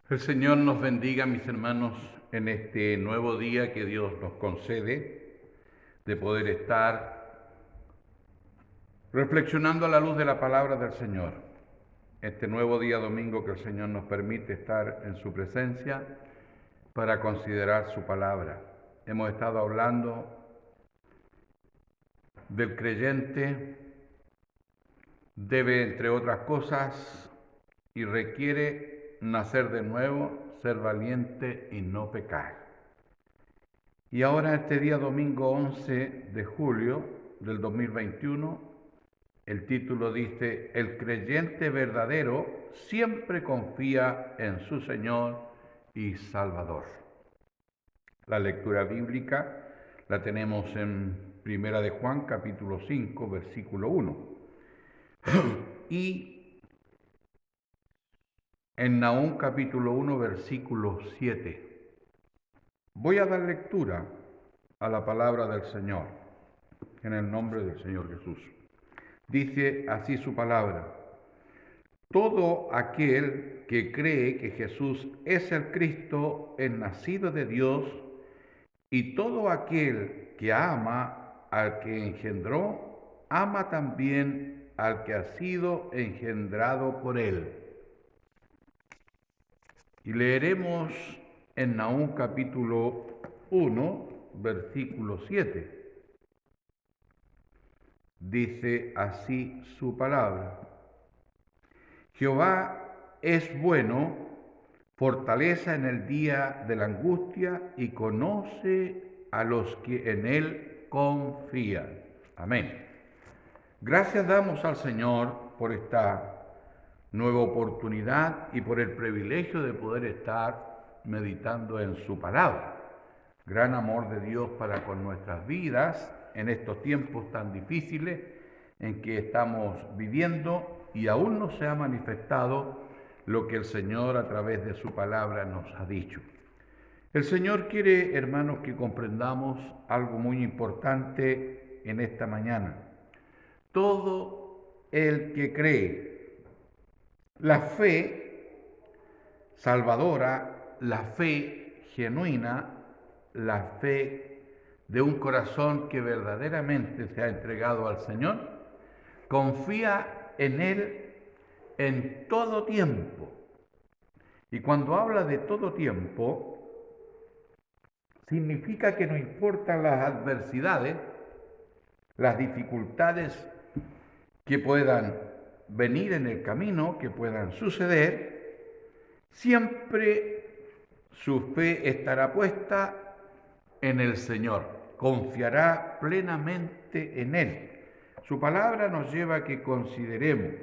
El Señor nos bendiga, mis hermanos, en este nuevo día que Dios nos concede de poder estar reflexionando a la luz de la palabra del Señor. Este nuevo día domingo que el Señor nos permite estar en su presencia para considerar su palabra. Hemos estado hablando del creyente, debe, entre otras cosas, y requiere nacer de nuevo, ser valiente y no pecar. Y ahora este día domingo 11 de julio del 2021, el título dice: el creyente verdadero siempre confía en su Señor y Salvador. La lectura bíblica la tenemos en Primera de Juan, capítulo 5, versículo 1. Y en Nahum, capítulo 1, versículo 7. Voy a dar lectura a la palabra del Señor, en el nombre del Señor Jesús. Dice así su palabra: todo aquel que cree que Jesús es el Cristo, es nacido de Dios, y todo aquel que ama al que engendró, ama también al que ha sido engendrado por él. Y leeremos en Nahum capítulo 1, versículo 7. Dice así su palabra: Jehová es bueno, fortaleza en el día de la angustia, y conoce a los que en él confían. Amén. Gracias damos al Señor por esta nueva oportunidad y por el privilegio de poder estar meditando en su palabra. Gran amor de Dios para con nuestras vidas en estos tiempos tan difíciles en que estamos viviendo, y aún no se ha manifestado lo que el Señor a través de su palabra nos ha dicho. El Señor quiere, hermanos, que comprendamos algo muy importante en esta mañana. Todo el que cree, la fe salvadora, la fe genuina, la fe de un corazón que verdaderamente se ha entregado al Señor, confía en Él en todo tiempo. Y cuando habla de todo tiempo, significa que no importan las adversidades, las dificultades que puedan venir en el camino, que puedan suceder, siempre su fe estará puesta en el Señor, confiará plenamente en Él. Su palabra nos lleva a que consideremos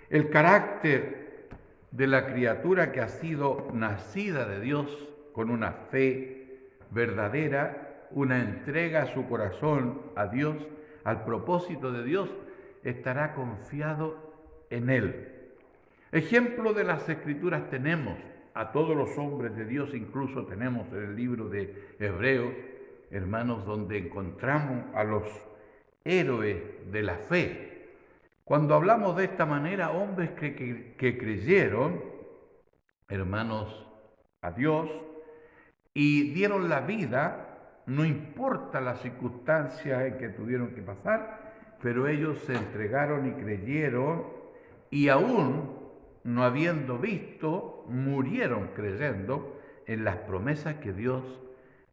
el carácter de la criatura que ha sido nacida de Dios con una fe verdadera, una entrega a su corazón a Dios, al propósito de Dios, estará confiado en Él. Ejemplo de las Escrituras tenemos a todos los hombres de Dios, incluso tenemos en el libro de Hebreos, hermanos, donde encontramos a los héroes de la fe. Cuando hablamos de esta manera, hombres que creyeron, hermanos, a Dios y dieron la vida, no importa las circunstancias en que tuvieron que pasar, pero ellos se entregaron y creyeron, y aún no habiendo visto, murieron creyendo en las promesas que Dios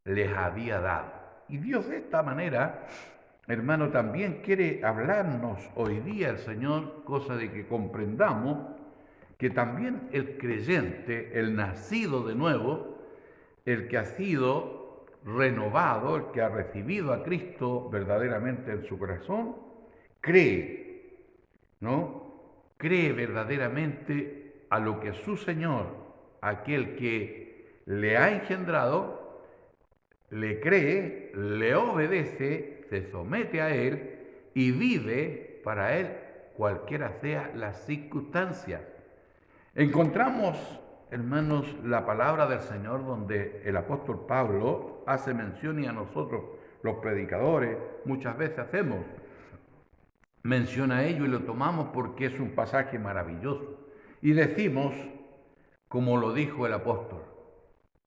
les había dado. Y Dios de esta manera, hermano, también quiere hablarnos hoy día el Señor, cosa de que comprendamos que también el creyente, el nacido de nuevo, el que ha sido renovado, el que ha recibido a Cristo verdaderamente en su corazón, cree, ¿no? Cree verdaderamente a lo que su Señor, aquel que le ha engendrado, le cree, le obedece, se somete a Él y vive para Él, cualquiera sea las circunstancias. Encontramos, hermanos, la palabra del Señor donde el apóstol Pablo hace mención, y a nosotros los predicadores muchas veces hacemos mención a ello y lo tomamos porque es un pasaje maravilloso. Y decimos: como lo dijo el apóstol.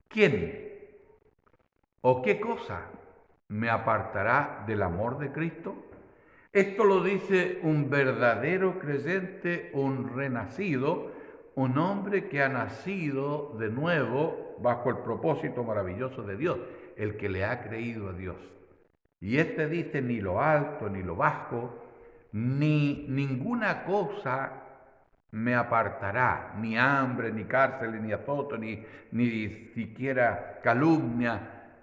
¿Quién o qué cosa me apartará del amor de Cristo? Esto lo dice un verdadero creyente, un renacido, un hombre que ha nacido de nuevo bajo el propósito maravilloso de Dios, el que le ha creído a Dios. Y este dice: ni lo alto, ni lo bajo, ni ninguna cosa me apartará, ni hambre, ni cárcel, ni azoto, ni siquiera calumnia.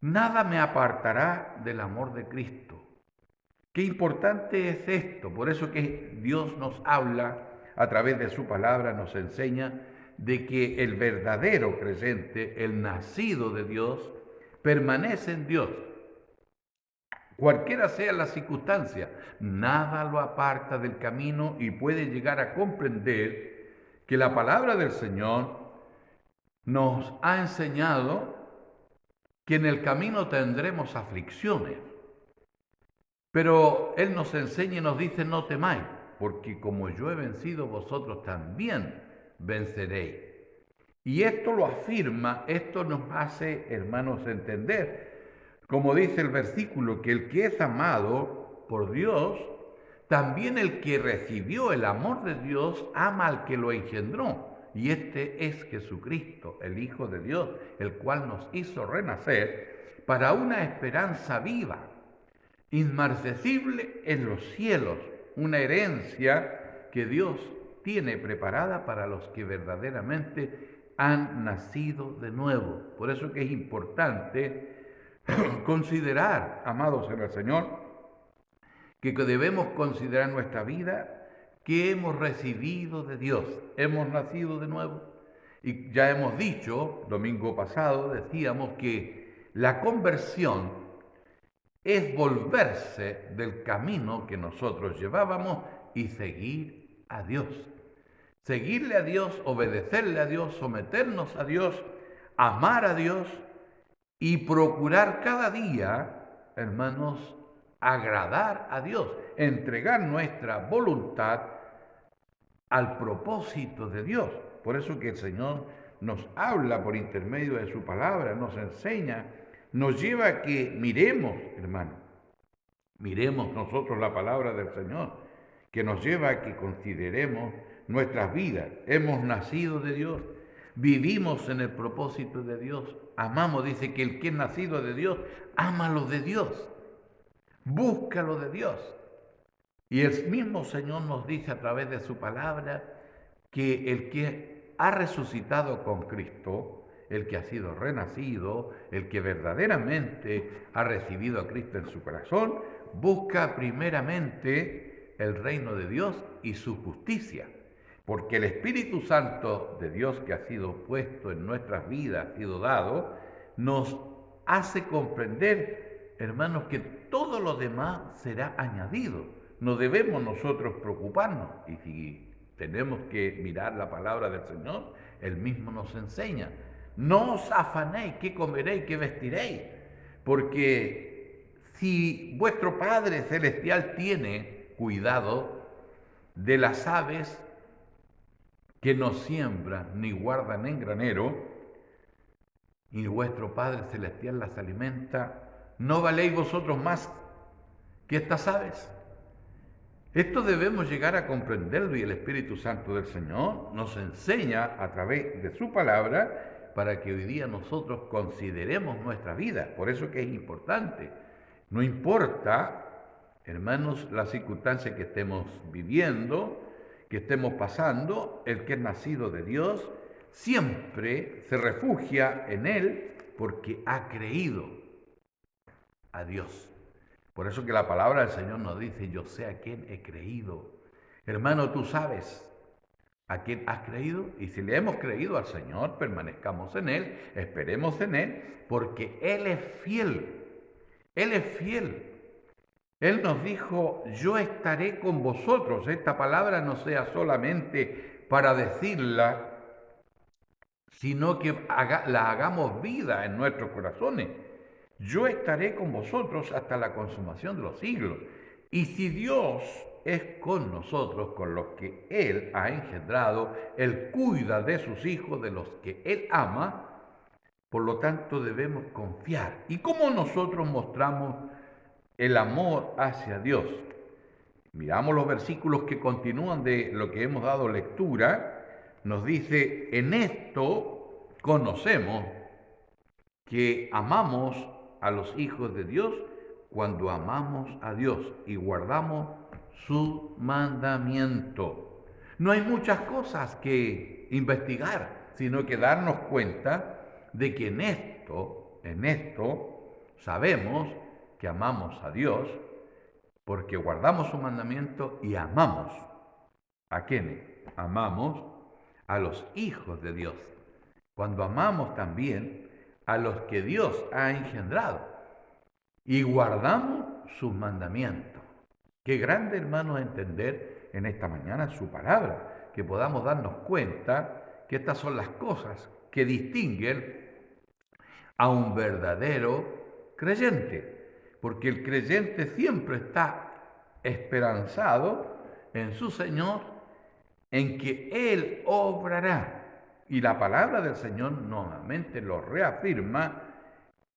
Nada me apartará del amor de Cristo. Qué importante es esto. Por eso que Dios nos habla a través de su palabra, nos enseña de que el verdadero creyente, el nacido de Dios, permanece en Dios. Cualquiera sea la circunstancia, nada lo aparta del camino, y puede llegar a comprender que la palabra del Señor nos ha enseñado que en el camino tendremos aflicciones. Pero Él nos enseña y nos dice: no temáis, porque como yo he vencido, vosotros también venceréis. Y esto lo afirma, esto nos hace, hermanos, entender, como dice el versículo, que el que es amado por Dios, también el que recibió el amor de Dios, ama al que lo engendró. Y este es Jesucristo, el Hijo de Dios, el cual nos hizo renacer para una esperanza viva, inmarcesible en los cielos, una herencia que Dios tiene preparada para los que verdaderamente han nacido de nuevo. Por eso que es importante considerar, amados en el Señor, que debemos considerar nuestra vida, que hemos recibido de Dios, hemos nacido de nuevo. Y ya hemos dicho, domingo pasado decíamos que la conversión es volverse del camino que nosotros llevábamos y seguir a Dios. Seguirle a Dios, obedecerle a Dios, someternos a Dios, amar a Dios y procurar cada día, hermanos, agradar a Dios, entregar nuestra voluntad al propósito de Dios. Por eso que el Señor nos habla por intermedio de su palabra, nos enseña, nos lleva a que miremos, hermano, miremos nosotros la palabra del Señor, que nos lleva a que consideremos nuestras vidas. Hemos nacido de Dios, vivimos en el propósito de Dios, amamos, dice que el que es nacido de Dios, ama lo de Dios, busca lo de Dios. Y el mismo Señor nos dice a través de su palabra que el que ha resucitado con Cristo, el que ha sido renacido, el que verdaderamente ha recibido a Cristo en su corazón, busca primeramente el reino de Dios y su justicia. Porque el Espíritu Santo de Dios que ha sido puesto en nuestras vidas, ha sido dado, nos hace comprender, hermanos, que todo lo demás será añadido. No debemos nosotros preocuparnos. Y si tenemos que mirar la palabra del Señor, Él mismo nos enseña: no os afanéis qué comeréis, qué vestiréis, porque si vuestro Padre Celestial tiene cuidado de las aves que no siembran ni guardan en granero, y vuestro Padre Celestial las alimenta, ¿no valéis vosotros más que estas aves? Esto debemos llegar a comprenderlo, y el Espíritu Santo del Señor nos enseña a través de su palabra para que hoy día nosotros consideremos nuestra vida. Por eso que es importante. No importa, hermanos, la circunstancia que estemos viviendo, que estemos pasando, el que es nacido de Dios siempre se refugia en Él porque ha creído a Dios. Por eso que la palabra del Señor nos dice: yo sé a quién he creído. Hermano, tú sabes a quién has creído, y si le hemos creído al Señor, permanezcamos en Él, esperemos en Él, porque Él es fiel. Él es fiel. Él nos dijo: yo estaré con vosotros. Esta palabra no sea solamente para decirla, sino que la hagamos vida en nuestros corazones. Yo estaré con vosotros hasta la consumación de los siglos. Y si Dios es con nosotros, con los que Él ha engendrado. Él cuida de sus hijos, de los que Él ama. Por lo tanto, debemos confiar. ¿Y cómo nosotros mostramos el amor hacia Dios? Miramos los versículos que continúan de lo que hemos dado lectura. Nos dice, en esto conocemos que amamos a los hijos de Dios cuando amamos a Dios y guardamos su mandamiento. No hay muchas cosas que investigar, sino que darnos cuenta de que en esto sabemos que amamos a Dios porque guardamos su mandamiento y amamos. ¿A quiénes? Amamos a los hijos de Dios. Cuando amamos también a los que Dios ha engendrado y guardamos sus mandamientos. Qué grande, hermano, entender en esta mañana su palabra, que podamos darnos cuenta que estas son las cosas que distinguen a un verdadero creyente, porque el creyente siempre está esperanzado en su Señor, en que Él obrará. Y la palabra del Señor nuevamente lo reafirma: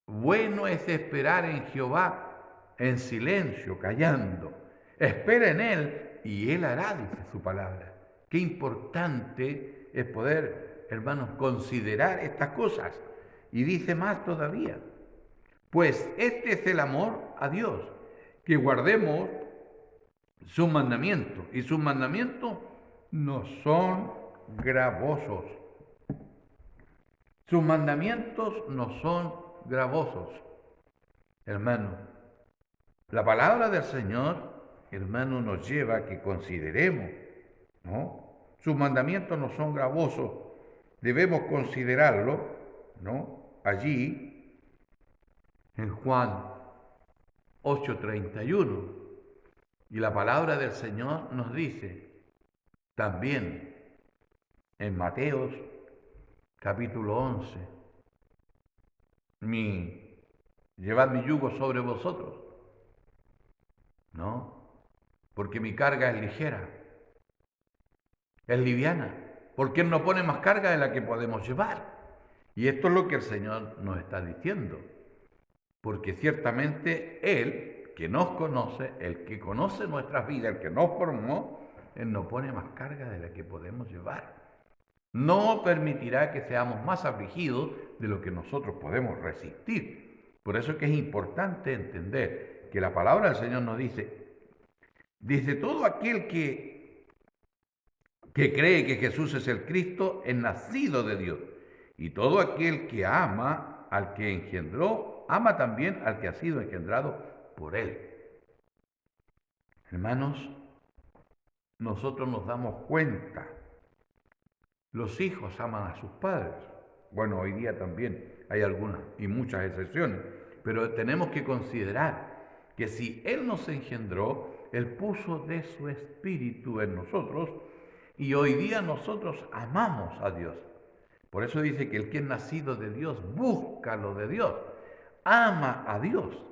bueno es esperar en Jehová en silencio, callando. Espera en Él y Él hará, dice su palabra. Qué importante es poder, hermanos, considerar estas cosas. Y dice más todavía: pues este es el amor a Dios, que guardemos sus mandamientos. Y sus mandamientos no son gravosos. Sus mandamientos no son gravosos, hermano. La palabra del Señor, hermano, nos lleva a que consideremos, ¿no? Sus mandamientos no son gravosos. Debemos considerarlo, ¿no? Allí, en Juan 8:31. Y la palabra del Señor nos dice también en Mateos capítulo 11, llevad mi yugo sobre vosotros, ¿no? Porque mi carga es ligera, es liviana, porque Él no pone más carga de la que podemos llevar. Y esto es lo que el Señor nos está diciendo, porque ciertamente Él, que nos conoce, el que conoce nuestras vidas, el que nos formó, Él no pone más carga de la que podemos llevar. No permitirá que seamos más afligidos de lo que nosotros podemos resistir. Por eso es que es importante entender que la palabra del Señor nos dice todo aquel que cree que Jesús es el Cristo es nacido de Dios. Y todo aquel que ama al que engendró, ama también al que ha sido engendrado por Él. Hermanos, nosotros nos damos cuenta. Los hijos aman a sus padres. Bueno, hoy día también hay algunas y muchas excepciones, pero tenemos que considerar que si Él nos engendró, Él puso de su espíritu en nosotros y hoy día nosotros amamos a Dios. Por eso dice que el que es nacido de Dios busca lo de Dios, ama a Dios.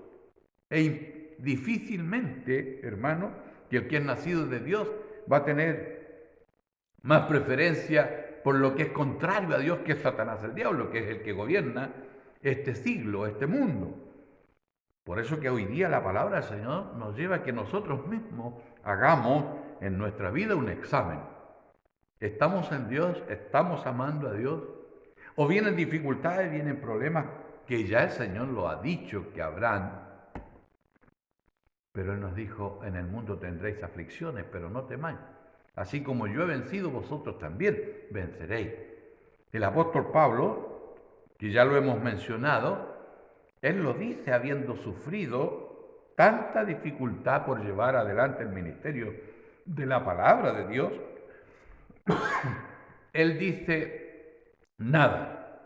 Difícilmente, hermano, que el que es nacido de Dios va a tener más preferencia por lo que es contrario a Dios, que es Satanás, el diablo, que es el que gobierna este siglo, este mundo. Por eso que hoy día la palabra del Señor nos lleva a que nosotros mismos hagamos en nuestra vida un examen. ¿Estamos en Dios? ¿Estamos amando a Dios? ¿O vienen dificultades, vienen problemas que ya el Señor lo ha dicho que habrán? Pero Él nos dijo, en el mundo tendréis aflicciones, pero no temáis. Así como yo he vencido, vosotros también venceréis. El apóstol Pablo, que ya lo hemos mencionado, él lo dice habiendo sufrido tanta dificultad por llevar adelante el ministerio de la palabra de Dios. Él dice, nada,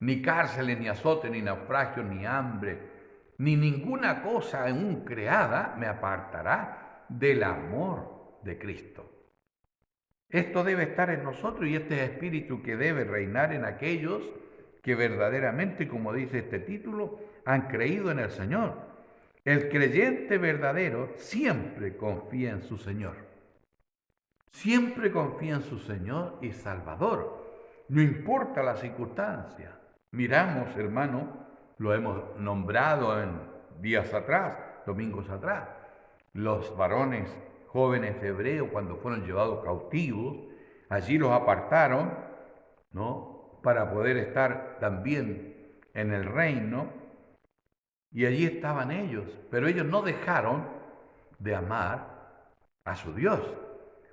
ni cárceles, ni azotes, ni naufragios, ni hambre, ni ninguna cosa aún creada me apartará del amor de Cristo. Esto debe estar en nosotros y este espíritu que debe reinar en aquellos que verdaderamente, como dice este título, han creído en el Señor. El creyente verdadero siempre confía en su Señor. Siempre confía en su Señor y Salvador. No importa la circunstancia. Miramos, hermano, lo hemos nombrado en días atrás, domingos atrás, los varones jóvenes hebreos cuando fueron llevados cautivos, allí los apartaron, ¿no?, para poder estar también en el reino, y allí estaban ellos, pero ellos no dejaron de amar a su Dios,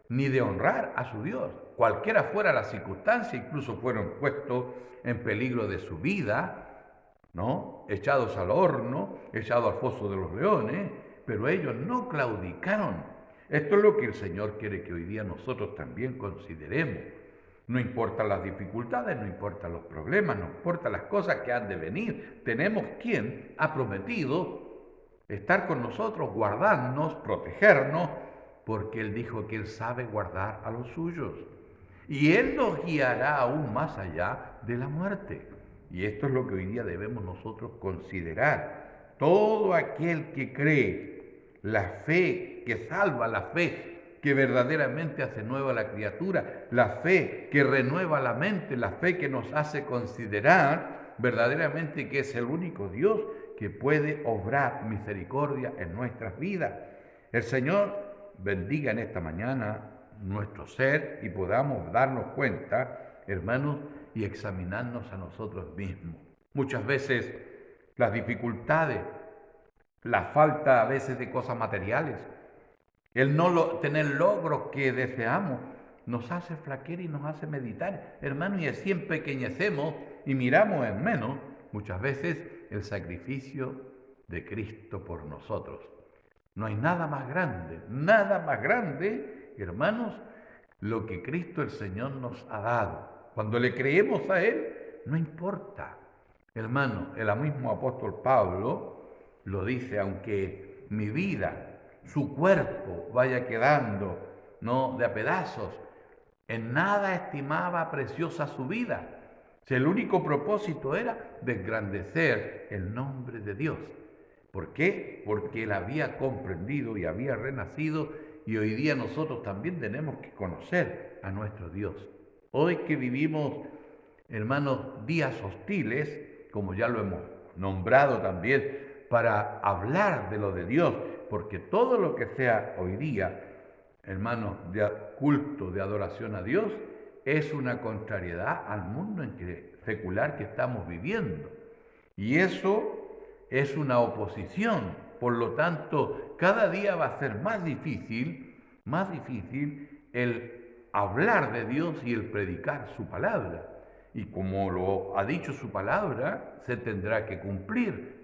ni de honrar a su Dios. Cualquiera fuera la circunstancia, incluso fueron puestos en peligro de su vida, ¿no?, echados al horno, echados al foso de los leones, pero ellos no claudicaron. Esto es lo que el Señor quiere que hoy día nosotros también consideremos. No importan las dificultades, no importan los problemas, no importan las cosas que han de venir. Tenemos quien ha prometido estar con nosotros, guardarnos, protegernos, porque Él dijo que Él sabe guardar a los suyos. Y Él nos guiará aún más allá de la muerte. Y esto es lo que hoy día debemos nosotros considerar. Todo aquel que cree, la fe que salva, la fe que verdaderamente hace nueva la criatura, la fe que renueva la mente, la fe que nos hace considerar verdaderamente que es el único Dios que puede obrar misericordia en nuestras vidas. El Señor bendiga en esta mañana nuestro ser y podamos darnos cuenta, hermanos, y examinarnos a nosotros mismos. Muchas veces las dificultades, la falta a veces de cosas materiales, el no tener logros que deseamos, nos hace flaquear y nos hace meditar, hermano, y así empequeñecemos y miramos en menos, muchas veces, el sacrificio de Cristo por nosotros. No hay nada más grande, hermanos, lo que Cristo el Señor nos ha dado. Cuando le creemos a Él, no importa. Hermano, el mismo apóstol Pablo lo dice, aunque mi vida, su cuerpo vaya quedando, ¿no?, de a pedazos, en nada estimaba preciosa su vida. Si el único propósito era de engrandecer el nombre de Dios. ¿Por qué? Porque Él había comprendido y había renacido, y hoy día nosotros también tenemos que conocer a nuestro Dios. Hoy que vivimos, hermanos, días hostiles, como ya lo hemos nombrado también, para hablar de lo de Dios, porque todo lo que sea hoy día, hermanos, de culto, de adoración a Dios, es una contrariedad al mundo secular que estamos viviendo. Y eso es una oposición. Por lo tanto, cada día va a ser más difícil el hablar de Dios y el predicar su palabra. Y como lo ha dicho su palabra, se tendrá que cumplir,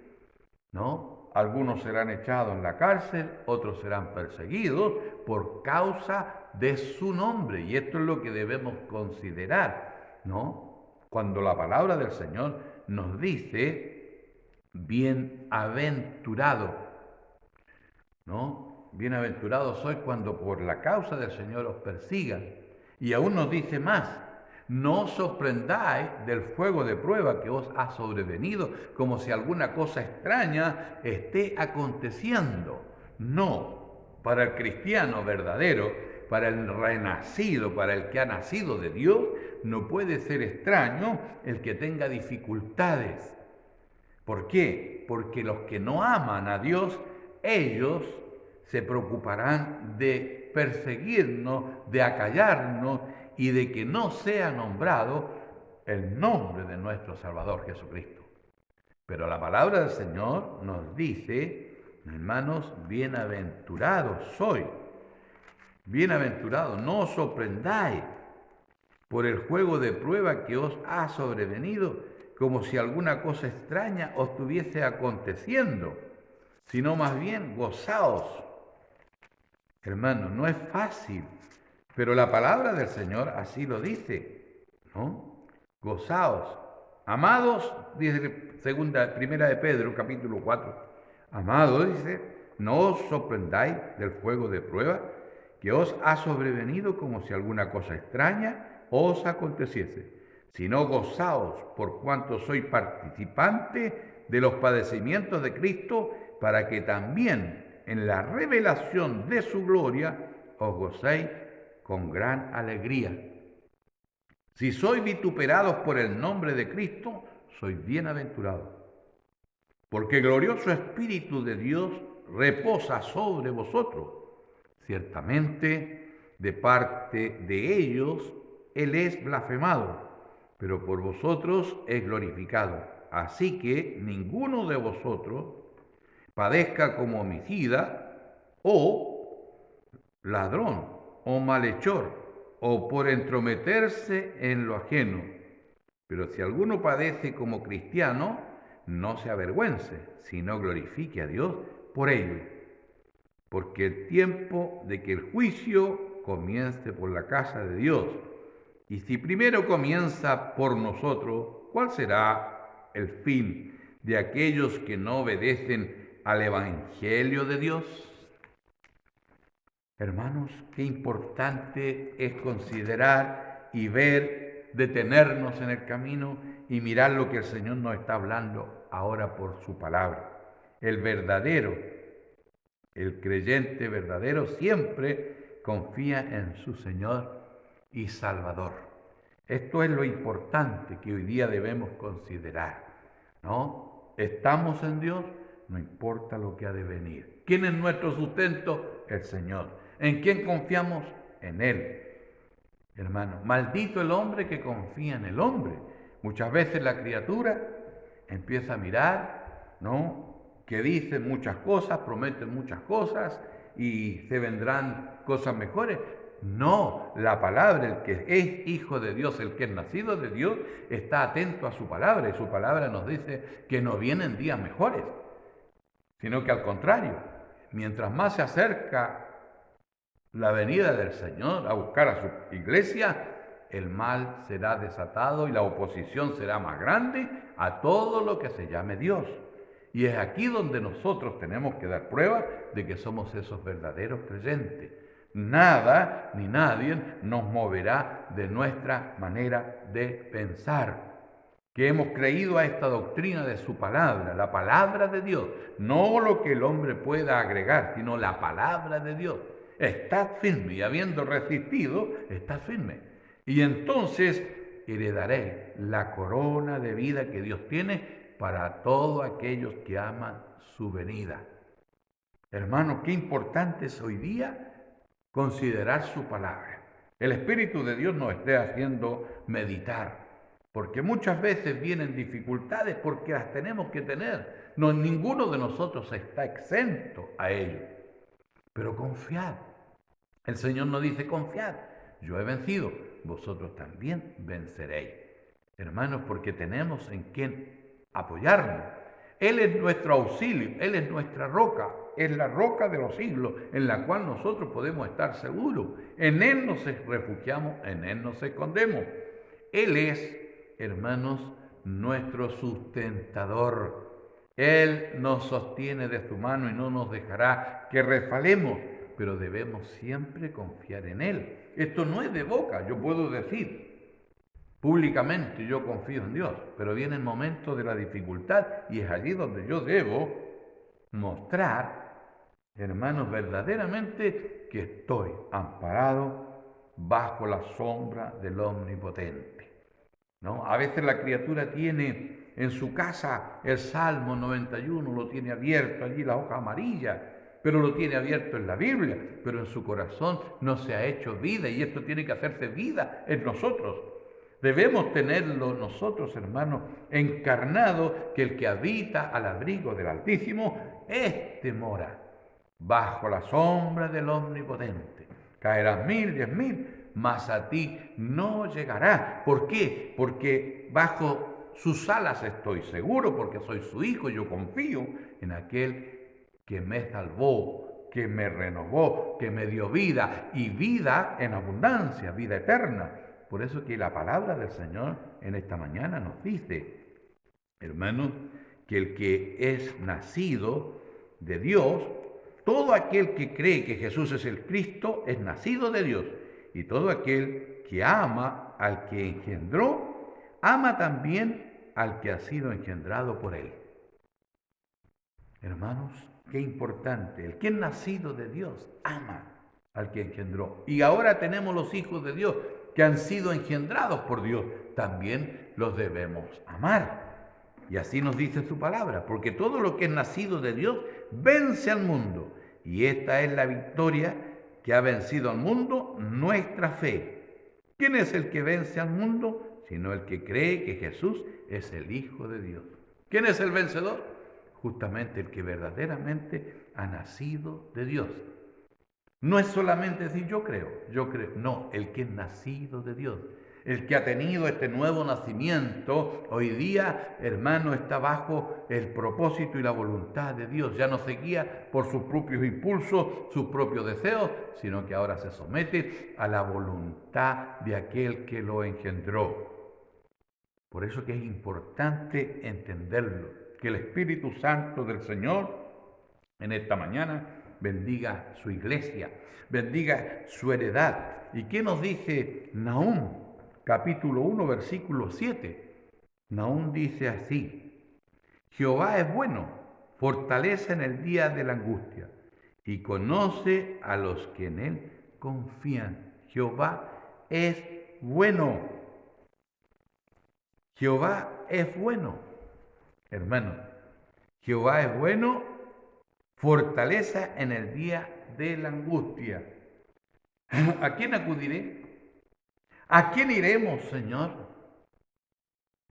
¿no? Algunos serán echados en la cárcel, otros serán perseguidos por causa de su nombre. Y esto es lo que debemos considerar, ¿no? Cuando la palabra del Señor nos dice, bienaventurado, ¿no? Bienaventurados sois cuando por la causa del Señor os persigan. Y aún nos dice más, no os sorprendáis del fuego de prueba que os ha sobrevenido, como si alguna cosa extraña esté aconteciendo. No, para el cristiano verdadero, para el renacido, para el que ha nacido de Dios, no puede ser extraño el que tenga dificultades. ¿Por qué? Porque los que no aman a Dios, ellos se preocuparán de perseguirnos, de acallarnos y de que no sea nombrado el nombre de nuestro Salvador Jesucristo. Pero la palabra del Señor nos dice, hermanos, bienaventurados sois. Bienaventurados, no os sorprendáis por el juego de prueba que os ha sobrevenido, como si alguna cosa extraña os estuviese aconteciendo, sino más bien gozaos. Hermano, no es fácil, pero la palabra del Señor así lo dice, ¿no? Gozaos. Amados, dice primera de Pedro, capítulo 4. Amados, dice, no os sorprendáis del fuego de prueba que os ha sobrevenido como si alguna cosa extraña os aconteciese, sino gozaos por cuanto sois participantes de los padecimientos de Cristo, para que también en la revelación de su gloria os gocéis con gran alegría. Si sois vituperados por el nombre de Cristo, sois bienaventurados, porque glorioso Espíritu de Dios reposa sobre vosotros. Ciertamente, de parte de ellos, Él es blasfemado, pero por vosotros es glorificado. Así que ninguno de vosotros padezca como homicida, o ladrón, o malhechor, o por entrometerse en lo ajeno. Pero si alguno padece como cristiano, no se avergüence, sino glorifique a Dios por ello. Porque el tiempo de que el juicio comience por la casa de Dios. Y si primero comienza por nosotros, ¿cuál será el fin de aquellos que no obedecen al Evangelio de Dios? Hermanos, qué importante es considerar y ver, detenernos en el camino y mirar lo que el Señor nos está hablando ahora por su palabra. El creyente verdadero siempre confía en su Señor y Salvador. Esto es lo importante que hoy día debemos considerar, ¿no? Estamos en Dios, no importa lo que ha de venir. ¿Quién es nuestro sustento? El Señor. ¿En quién confiamos? En Él. Hermano, maldito el hombre que confía en el hombre. Muchas veces la criatura empieza a mirar, ¿no?, que dicen muchas cosas, prometen muchas cosas y se vendrán cosas mejores. No, la palabra, el que es hijo de Dios, el que es nacido de Dios, está atento a su palabra y su palabra nos dice que no vienen días mejores, sino que al contrario, mientras más se acerca la venida del Señor a buscar a su iglesia, el mal será desatado y la oposición será más grande a todo lo que se llame Dios. Y es aquí donde nosotros tenemos que dar prueba de que somos esos verdaderos creyentes. Nada ni nadie nos moverá de nuestra manera de pensar, que hemos creído a esta doctrina de su palabra, la palabra de Dios, no lo que el hombre pueda agregar, sino la palabra de Dios. Estad firme, y habiendo resistido, estad firme. Y entonces heredaréis la corona de vida que Dios tiene para todos aquellos que aman su venida. Hermanos, qué importante es hoy día considerar su palabra. El Espíritu de Dios nos esté haciendo meditar, porque muchas veces vienen dificultades porque las tenemos que tener. No, ninguno de nosotros está exento a ello. Pero confiad. El Señor nos dice, confiad. Yo he vencido, vosotros también venceréis. Hermanos, porque tenemos en quien apoyarnos. Él es nuestro auxilio, Él es nuestra roca, es la roca de los siglos en la cual nosotros podemos estar seguros. En Él nos refugiamos, en Él nos escondemos. Él es, hermanos, nuestro sustentador. Él nos sostiene de su mano y no nos dejará que resbalemos, pero debemos siempre confiar en Él. Esto no es de boca, yo puedo decir públicamente yo confío en Dios, pero viene el momento de la dificultad y es allí donde yo debo mostrar, hermanos, verdaderamente que estoy amparado bajo la sombra del Omnipotente, ¿no? A veces la criatura tiene en su casa el Salmo 91, lo tiene abierto allí, la hoja amarilla, pero lo tiene abierto en la Biblia, pero en su corazón no se ha hecho vida y esto tiene que hacerse vida en nosotros. Debemos tenerlo nosotros, hermanos, encarnado, que el que habita al abrigo del Altísimo, éste mora bajo la sombra del Omnipotente. Caerán 1000, 10.000, mas a ti no llegará. ¿Por qué? Porque bajo sus alas estoy seguro, porque soy su hijo, yo confío en aquel que me salvó, que me renovó, que me dio vida, y vida en abundancia, vida eterna. Por eso que la palabra del Señor en esta mañana nos dice, hermanos, que el que es nacido de Dios, todo aquel que cree que Jesús es el Cristo, es nacido de Dios. Y todo aquel que ama al que engendró, ama también al que ha sido engendrado por él. Hermanos, qué importante. El que es nacido de Dios ama al que engendró. Y ahora tenemos los hijos de Dios que han sido engendrados por Dios. También los debemos amar. Y así nos dice su palabra, porque todo lo que es nacido de Dios vence al mundo. Y esta es la victoria que ha vencido al mundo, nuestra fe. ¿Quién es el que vence al mundo? Sino el que cree que Jesús es el Hijo de Dios. ¿Quién es el vencedor? Justamente el que verdaderamente ha nacido de Dios. No es solamente decir yo creo, no, el que es nacido de Dios. El que ha tenido este nuevo nacimiento, hoy día, hermano, está bajo el propósito y la voluntad de Dios. Ya no se guía por sus propios impulsos, sus propios deseos, sino que ahora se somete a la voluntad de aquel que lo engendró. Por eso que es importante entenderlo, que el Espíritu Santo del Señor en esta mañana bendiga su iglesia, bendiga su heredad. ¿Y qué nos dice Nahum? Capítulo 1, versículo 7. Nahum dice así: Jehová es bueno, fortalece en el día de la angustia y conoce a los que en él confían. Jehová es bueno. Jehová es bueno, hermano. Jehová es bueno, fortaleza en el día de la angustia. ¿A quién acudiré? ¿A quién iremos, Señor?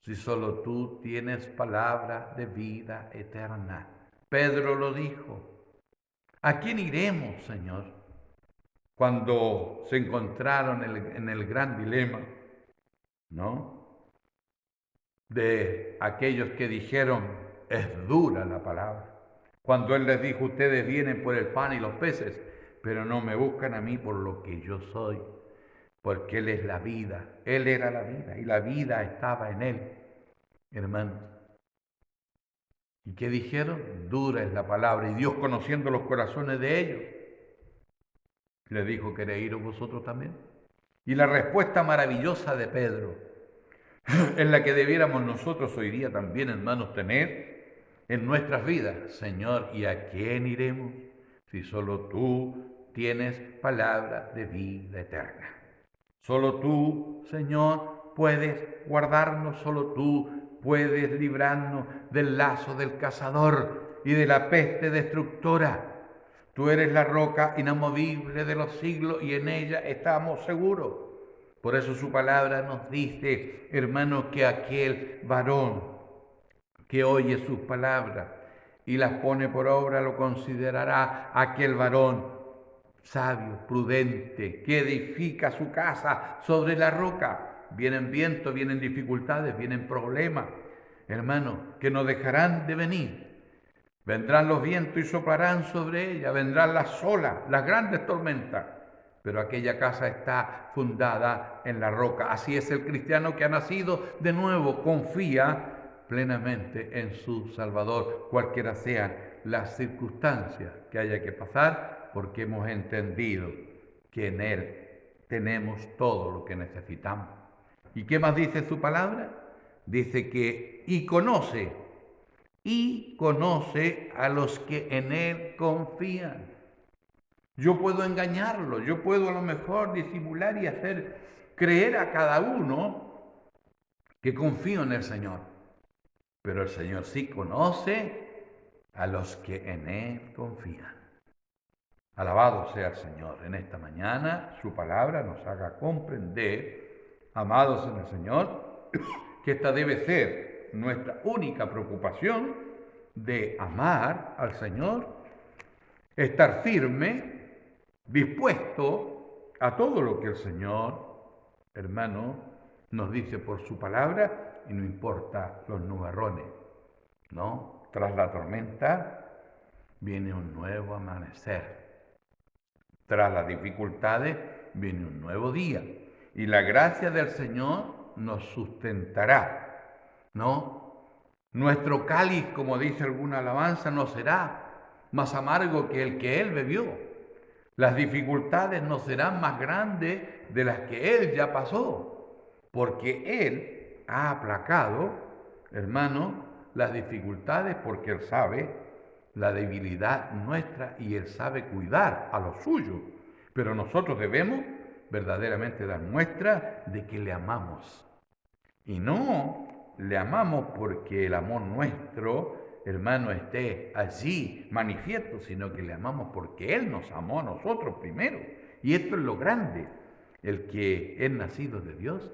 Si solo tú tienes palabra de vida eterna. Pedro lo dijo. ¿A quién iremos, Señor? Cuando se encontraron en el gran dilema, ¿no? De aquellos que dijeron, es dura la palabra. Cuando Él les dijo, ustedes vienen por el pan y los peces, pero no me buscan a mí por lo que yo soy. Porque Él es la vida, Él era la vida y la vida estaba en Él, hermanos. ¿Y qué dijeron? Dura es la palabra. Y Dios, conociendo los corazones de ellos, les dijo, ¿queréis iros vosotros también? Y la respuesta maravillosa de Pedro, es la que debiéramos nosotros hoy día también, hermanos, tener en nuestras vidas. Señor, ¿y a quién iremos si solo tú tienes palabra de vida eterna? Solo tú, Señor, puedes guardarnos, solo tú puedes librarnos del lazo del cazador y de la peste destructora. Tú eres la roca inamovible de los siglos y en ella estamos seguros. Por eso su palabra nos dice, hermano, que aquel varón que oye sus palabras y las pone por obra lo considerará aquel varón sabio, prudente, que edifica su casa sobre la roca. Vienen vientos, vienen dificultades, vienen problemas, hermano, que no dejarán de venir. Vendrán los vientos y soplarán sobre ella, vendrán las olas, las grandes tormentas, pero aquella casa está fundada en la roca. Así es el cristiano que ha nacido de nuevo, confía plenamente en su Salvador, cualquiera sean las circunstancias que haya que pasar, porque hemos entendido que en Él tenemos todo lo que necesitamos. ¿Y qué más dice su palabra? Dice que y conoce a los que en Él confían. Yo puedo engañarlo, yo puedo a lo mejor disimular y hacer creer a cada uno que confío en el Señor. Pero el Señor sí conoce a los que en Él confían. Alabado sea el Señor. En esta mañana su palabra nos haga comprender, amados en el Señor, que esta debe ser nuestra única preocupación de amar al Señor, estar firme, dispuesto a todo lo que el Señor, hermano, nos dice por su palabra, y no importa los nubarrones, ¿no? Tras la tormenta viene un nuevo amanecer. Tras las dificultades viene un nuevo día. Y la gracia del Señor nos sustentará, ¿no? Nuestro cáliz, como dice alguna alabanza, no será más amargo que el que Él bebió. Las dificultades no serán más grandes de las que Él ya pasó, porque Él ha aplacado, hermano, las dificultades porque Él sabe la debilidad nuestra y Él sabe cuidar a los suyos. Pero nosotros debemos verdaderamente dar muestra de que le amamos. Y no le amamos porque el amor nuestro, hermano, esté allí manifiesto, sino que le amamos porque Él nos amó a nosotros primero. Y esto es lo grande. El que es nacido de Dios,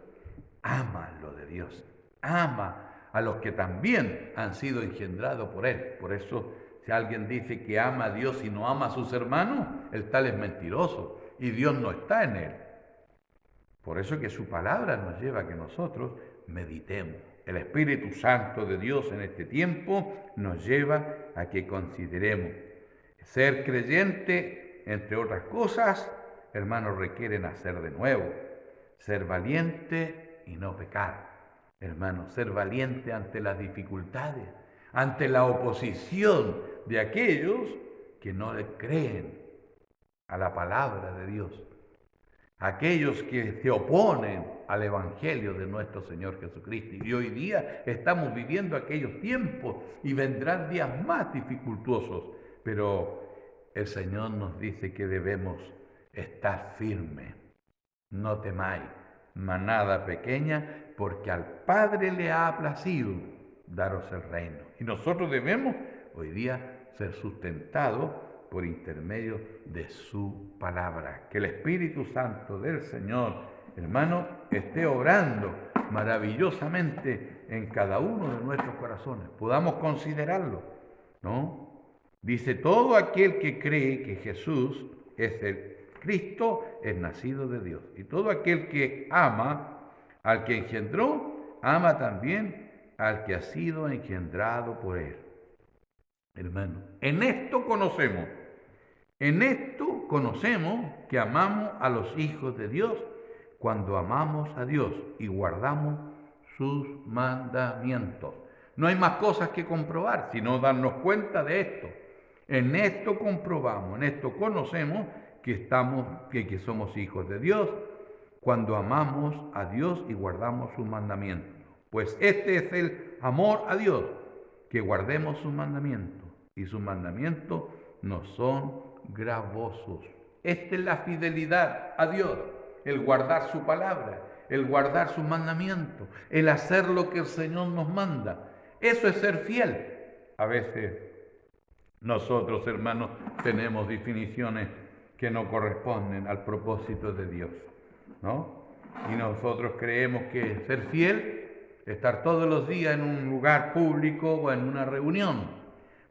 ama lo de Dios, ama a los que también han sido engendrados por Él. Por eso, si alguien dice que ama a Dios y no ama a sus hermanos, el tal es mentiroso y Dios no está en él. Por eso que su palabra nos lleva a que nosotros meditemos. El Espíritu Santo de Dios en este tiempo nos lleva a que consideremos. Ser creyente, entre otras cosas, hermanos, requiere nacer de nuevo. Ser valiente y no pecar. Hermanos, ser valiente ante las dificultades, ante la oposición de aquellos que no le creen a la palabra de Dios. Aquellos que se oponen al Evangelio de nuestro Señor Jesucristo. Y hoy día estamos viviendo aquellos tiempos y vendrán días más dificultosos. Pero el Señor nos dice que debemos estar firmes. No temáis, manada pequeña, porque al Padre le ha placido daros el reino. Y nosotros debemos hoy día ser sustentados por intermedio de su palabra. Que el Espíritu Santo del Señor, hermano, esté obrando maravillosamente en cada uno de nuestros corazones. Podamos considerarlo, ¿no? Dice, todo aquel que cree que Jesús es el Cristo, es nacido de Dios. Y todo aquel que ama al que engendró, ama también al que ha sido engendrado por él. Hermano, en esto conocemos que amamos a los hijos de Dios cuando amamos a Dios y guardamos sus mandamientos. No hay más cosas que comprobar, sino darnos cuenta de esto. En esto comprobamos, en esto conocemos que somos hijos de Dios cuando amamos a Dios y guardamos sus mandamientos. Pues este es el amor a Dios, que guardemos sus mandamientos, y sus mandamientos no son gravosos. Esta es la fidelidad a Dios, el guardar su palabra, el guardar sus mandamientos, el hacer lo que el Señor nos manda. Eso es ser fiel. A veces nosotros, hermanos, tenemos definiciones que no corresponden al propósito de Dios, ¿no? Y nosotros creemos que ser fiel, estar todos los días en un lugar público o en una reunión.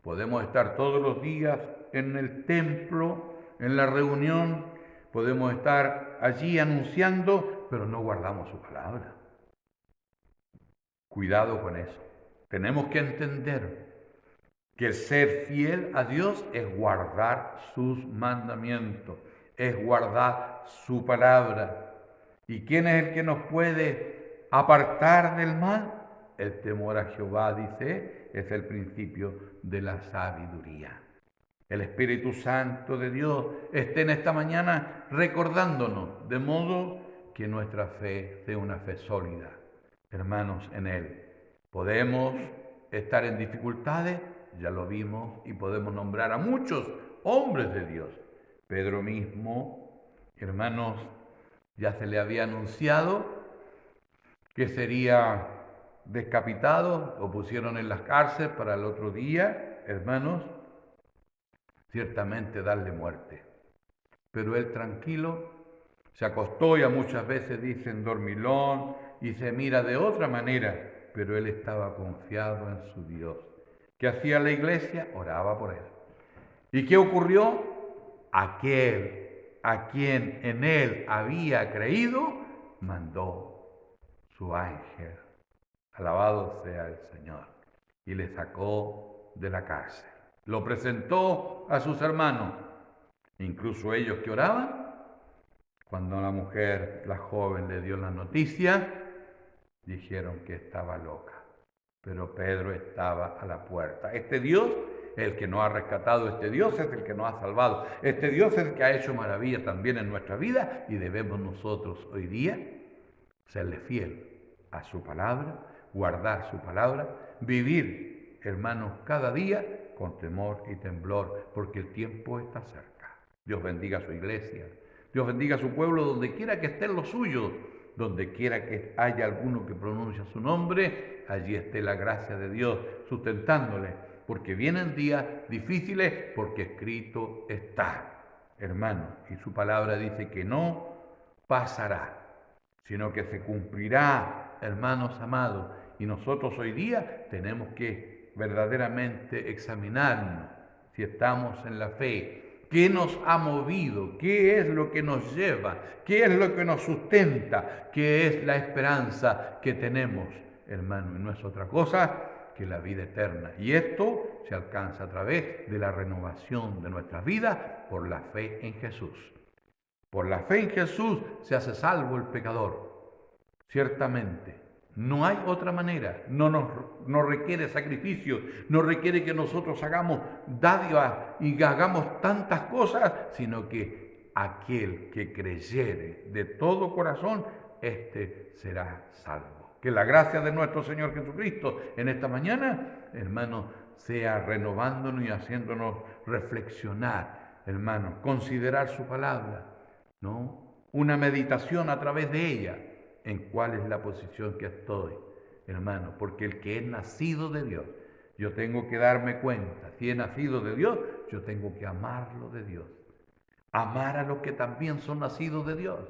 Podemos estar todos los días en el templo, en la reunión, podemos estar allí anunciando, pero no guardamos su palabra. Cuidado con eso. Tenemos que entender que el ser fiel a Dios es guardar sus mandamientos, es guardar su palabra. ¿Y quién es el que nos puede apartar del mal? El temor a Jehová, dice, es el principio de la sabiduría. El Espíritu Santo de Dios esté en esta mañana recordándonos, de modo que nuestra fe sea una fe sólida. Hermanos, en Él podemos estar en dificultades, ya lo vimos, y podemos nombrar a muchos hombres de Dios. Pedro mismo, hermanos, ya se le había anunciado que sería decapitado, lo pusieron en la cárcel para el otro día, hermanos, ciertamente darle muerte. Pero él tranquilo se acostó, ya muchas veces dicen dormilón, y se mira de otra manera, pero él estaba confiado en su Dios. ¿Qué hacía la iglesia? Oraba por él. ¿Y qué ocurrió? Aquel a quien en él había creído, mandó su ángel. Alabado sea el Señor. Y le sacó de la cárcel. Lo presentó a sus hermanos, incluso ellos que oraban. Cuando la mujer, la joven, le dio la noticia, dijeron que estaba loca. Pero Pedro estaba a la puerta. Este Dios, el que nos ha rescatado, este Dios es el que nos ha salvado. Este Dios es el que ha hecho maravilla también en nuestra vida, y debemos nosotros hoy día serle fiel a su palabra, guardar su palabra, vivir, hermanos, cada día con temor y temblor, porque el tiempo está cerca. Dios bendiga a su iglesia. Dios bendiga a su pueblo donde quiera que estén los suyos. Donde quiera que haya alguno que pronuncie su nombre, allí esté la gracia de Dios sustentándole. Porque vienen días difíciles, porque escrito está, hermano. Y su palabra dice que no pasará, sino que se cumplirá, hermanos amados. Y nosotros hoy día tenemos que verdaderamente examinarnos si estamos en la fe. ¿Qué nos ha movido? ¿Qué es lo que nos lleva? ¿Qué es lo que nos sustenta? ¿Qué es la esperanza que tenemos, hermano? Y no es otra cosa que la vida eterna. Y esto se alcanza a través de la renovación de nuestras vidas por la fe en Jesús. Por la fe en Jesús se hace salvo el pecador, ciertamente. No hay otra manera, no requiere sacrificio, no requiere que nosotros hagamos dádivas y hagamos tantas cosas, sino que aquel que creyere de todo corazón, éste será salvo. Que la gracia de nuestro Señor Jesucristo en esta mañana, hermano, sea renovándonos y haciéndonos reflexionar, hermano, considerar su palabra, ¿no? Una meditación a través de ella en cuál es la posición que estoy, hermano, porque el que es nacido de Dios, yo tengo que darme cuenta, si he nacido de Dios, yo tengo que amarlo de Dios, amar a los que también son nacidos de Dios,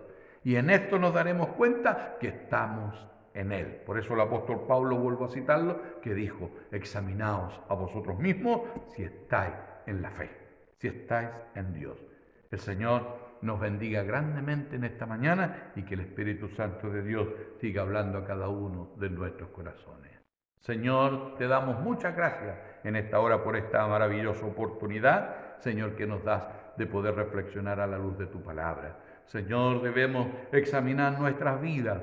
y en esto nos daremos cuenta que estamos en Él. Por eso el apóstol Pablo, vuelvo a citarlo, que dijo, examinaos a vosotros mismos si estáis en la fe, si estáis en Dios. El Señor nos bendiga grandemente en esta mañana y que el Espíritu Santo de Dios siga hablando a cada uno de nuestros corazones. Señor, te damos muchas gracias en esta hora por esta maravillosa oportunidad, Señor, que nos das de poder reflexionar a la luz de tu palabra. Señor, debemos examinar nuestras vidas,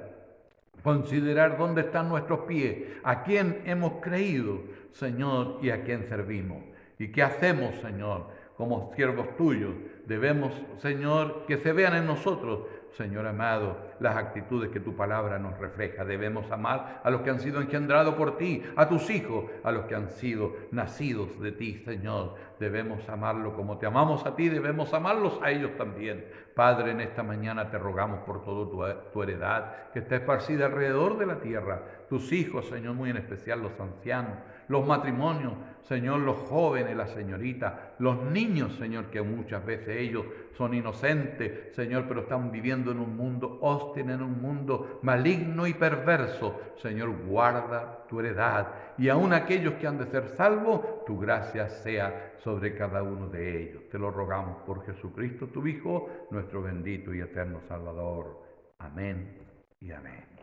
considerar dónde están nuestros pies, a quién hemos creído, Señor, y a quién servimos. ¿Y qué hacemos, Señor, como siervos tuyos? Debemos, Señor, que se vean en nosotros, Señor amado, las actitudes que tu palabra nos refleja. Debemos amar a los que han sido engendrados por ti, a tus hijos, a los que han sido nacidos de ti, Señor. Debemos amarlo como te amamos a ti, debemos amarlos a ellos también. Padre, en esta mañana te rogamos por toda tu heredad que está esparcida alrededor de la tierra. Tus hijos, Señor, muy en especial los ancianos, los matrimonios, Señor, los jóvenes, las señoritas, los niños, Señor, que muchas veces ellos son inocentes, Señor, pero están viviendo en un mundo hostil, en un mundo maligno y perverso. Señor, guarda tu heredad y aun aquellos que han de ser salvos, tu gracia sea sobre cada uno de ellos. Te lo rogamos por Jesucristo, tu Hijo, nuestro bendito y eterno Salvador. Amén y amén.